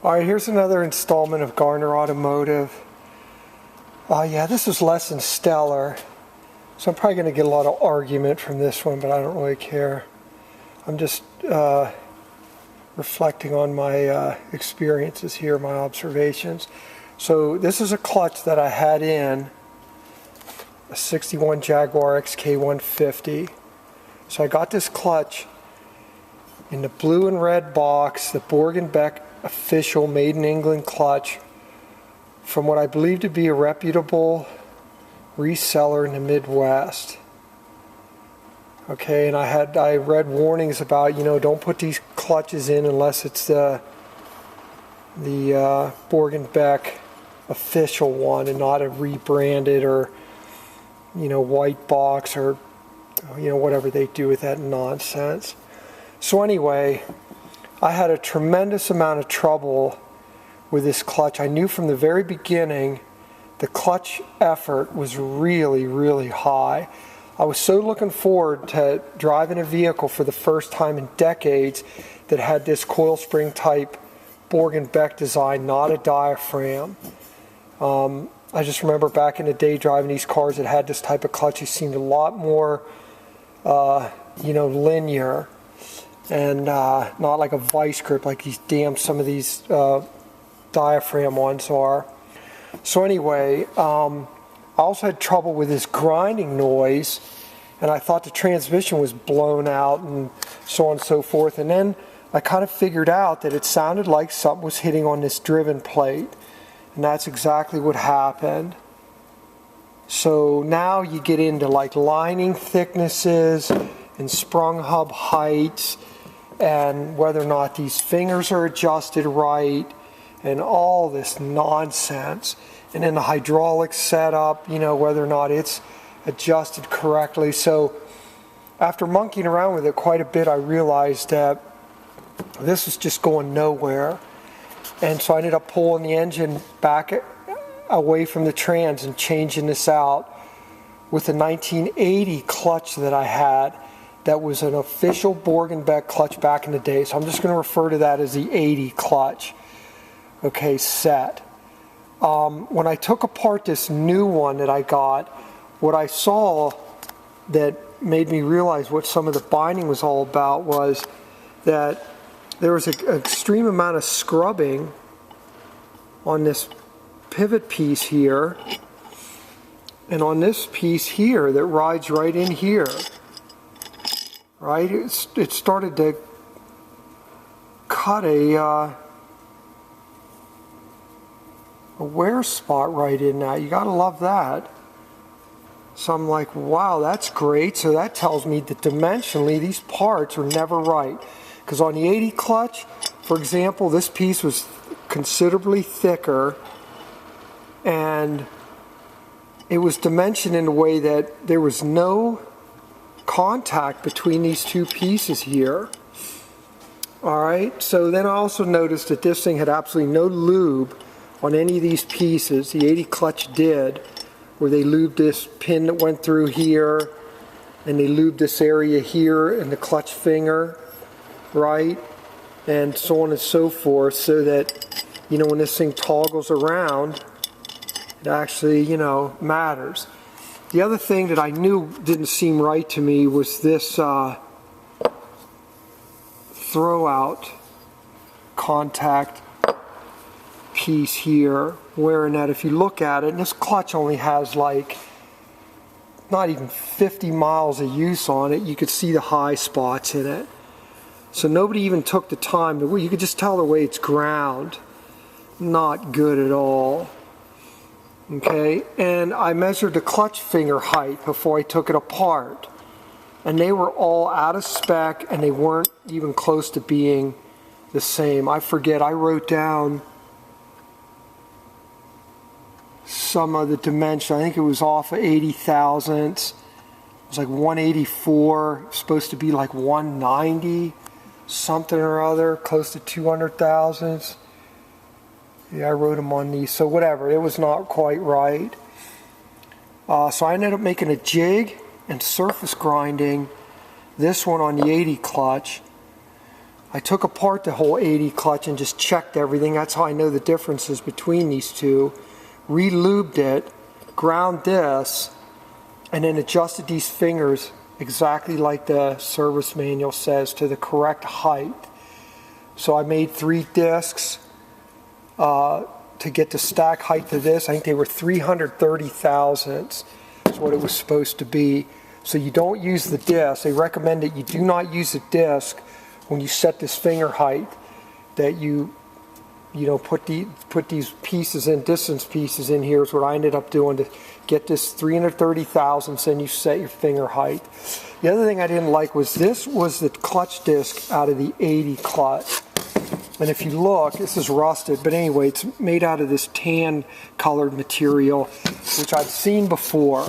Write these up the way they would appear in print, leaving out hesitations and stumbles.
Alright, here's another installment of Garner Automotive. Yeah, this is less than stellar, so I'm probably going to get a lot of argument from this one, but I don't really care. I'm just reflecting on my experiences here, my observations. So this is a clutch that I had in a 61 Jaguar XK150. So I got this clutch in the blue and red box, the Borg Beck official made in England clutch from what I believe to be a reputable reseller in the Midwest. Okay, and I read warnings about, don't put these clutches in unless it's the Borg Beck official one and not a rebranded or white box or whatever they do with that nonsense. So anyway, I had a tremendous amount of trouble with this clutch. I knew from the very beginning the clutch effort was really, really high. I was so looking forward to driving a vehicle for the first time in decades that had this coil spring type Borg Beck design, not a diaphragm. I just remember back in the day driving these cars that had this type of clutch. It seemed a lot more linear and not like a vice grip like some of these diaphragm ones are. So anyway, I also had trouble with this grinding noise, and I thought the transmission was blown out and so on and so forth. And then I kind of figured out that it sounded like something was hitting on this driven plate, and that's exactly what happened. So now you get into like lining thicknesses and sprung hub heights and whether or not these fingers are adjusted right and all this nonsense. And then the hydraulic setup, whether or not it's adjusted correctly. So after monkeying around with it quite a bit, I realized that this was just going nowhere. And so I ended up pulling the engine back away from the trans and changing this out with a 1980 clutch that I had that was an official Borg Beck clutch back in the day. So I'm just going to refer to that as the 80 clutch. Okay, set. When I took apart this new one that I got, what I saw that made me realize what some of the binding was all about was that there was an extreme amount of scrubbing on this pivot piece here and on this piece here that rides right in here. Right? It started to cut a wear spot right in that. You gotta love that. So I'm like, wow, that's great. So that tells me that dimensionally these parts are never right. Because on the 80 clutch, for example, this piece was considerably thicker and it was dimensioned in a way that there was no contact between these two pieces here. Alright, so then I also noticed that this thing had absolutely no lube on any of these pieces. The 80 clutch did, where they lubed this pin that went through here and they lubed this area here and the clutch finger, right, and so on and so forth, so that when this thing toggles around it actually matters. The other thing that I knew didn't seem right to me was this throwout contact piece here, wherein that if you look at it, and this clutch only has like not even 50 miles of use on it, you could see the high spots in it. So nobody even took the time to, you could just tell the way it's ground. Not good at all. Okay, and I measured the clutch finger height before I took it apart, and they were all out of spec and they weren't even close to being the same. I forget, I wrote down some of the dimension. I think it was off of 80 thousandths. It was like 184, supposed to be like 190 something or other, close to 200 thousandths. Yeah, I wrote them on these, so whatever, it was not quite right. So I ended up making a jig and surface grinding this one on the 80 clutch. I took apart the whole 80 clutch and just checked everything. That's how I know the differences between these two. Re-lubed it, ground this, and then adjusted these fingers exactly like the service manual says, to the correct height. So I made 3 discs to get the stack height to this. I think they were 330 thousandths is what it was supposed to be. So you don't use the disc. They recommend that you do not use the disc when you set this finger height, that you know, put these pieces in, distance pieces in here is what I ended up doing to get this 330 thousandths, and you set your finger height. The other thing I didn't like was this was the clutch disc out of the 80 clutch. And if you look, this is rusted, but anyway, it's made out of this tan colored material, which I've seen before.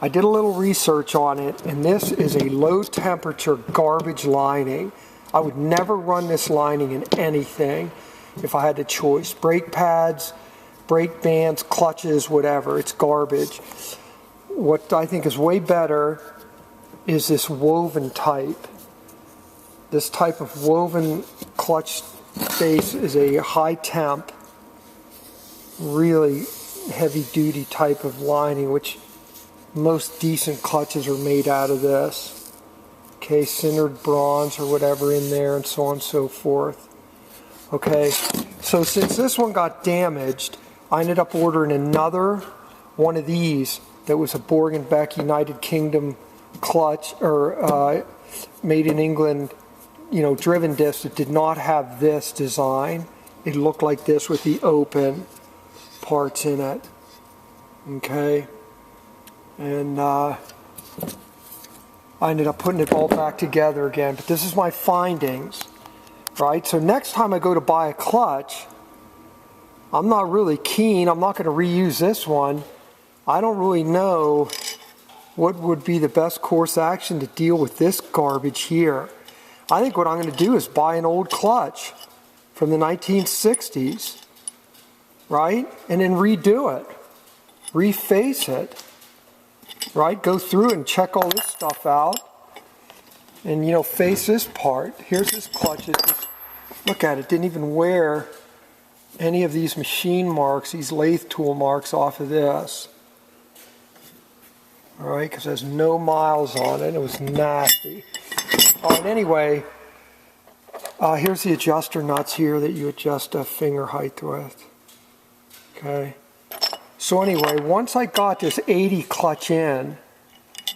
I did a little research on it, and this is a low temperature garbage lining. I would never run this lining in anything if I had the choice. Brake pads, brake bands, clutches, whatever, it's garbage. What I think is way better is this woven type. This type of woven clutch base is a high temp, really heavy duty type of lining, which most decent clutches are made out of this. Okay, sintered bronze or whatever in there, and so on and so forth. Okay, so since this one got damaged, I ended up ordering another one of these that was a Borg Beck United Kingdom clutch, or made in England, you know, driven disc that did not have this design. It looked like this with the open parts in it. Okay, and I ended up putting it all back together again. But this is my findings, right? So next time I go to buy a clutch, I'm not really keen. I'm not going to reuse this one. I don't really know what would be the best course of action to deal with this garbage here. I think what I'm going to do is buy an old clutch from the 1960s, right? And then redo it, reface it, right? Go through and check all this stuff out, and, you know, face this part. Here's this clutch. Look at it. Didn't even wear any of these machine marks, these lathe tool marks off of this. All right, because there's no miles on it. It was nasty. And anyway, here's the adjuster nuts here that you adjust a finger height with. Okay. So anyway, once I got this 80 clutch in,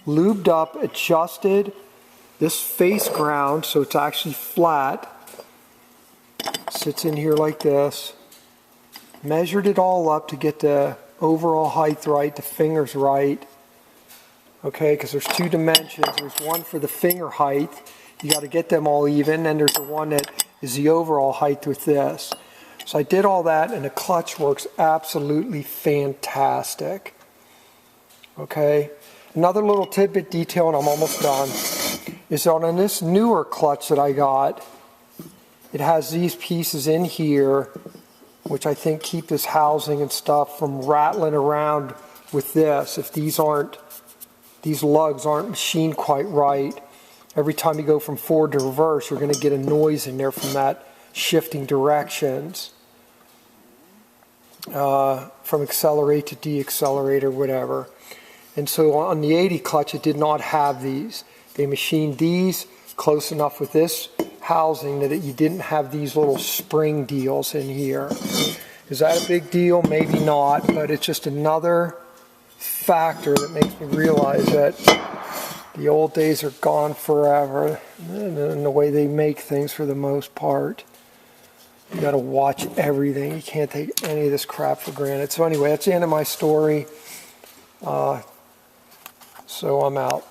lubed up, adjusted this face ground so it's actually flat, sits in here like this, measured it all up to get the overall height right, the fingers right. Okay, because there's 2 dimensions. There's one for the finger height. You got to get them all even, and there's the one that is the overall height with this. So I did all that, and the clutch works absolutely fantastic. Okay, another little tidbit detail, and I'm almost done, is on this newer clutch that I got, it has these pieces in here, which I think keep this housing and stuff from rattling around with this. If these lugs aren't machined quite right, every time you go from forward to reverse, you're going to get a noise in there from that shifting directions, from accelerate to deaccelerate or whatever. And so on the 80 clutch, it did not have these. They machined these close enough with this housing that you didn't have these little spring deals in here. Is that a big deal? Maybe not, but it's just another factor that makes me realize that the old days are gone forever, and the way they make things for the most part. You got to watch everything. You can't take any of this crap for granted. So anyway, that's the end of my story. So I'm out.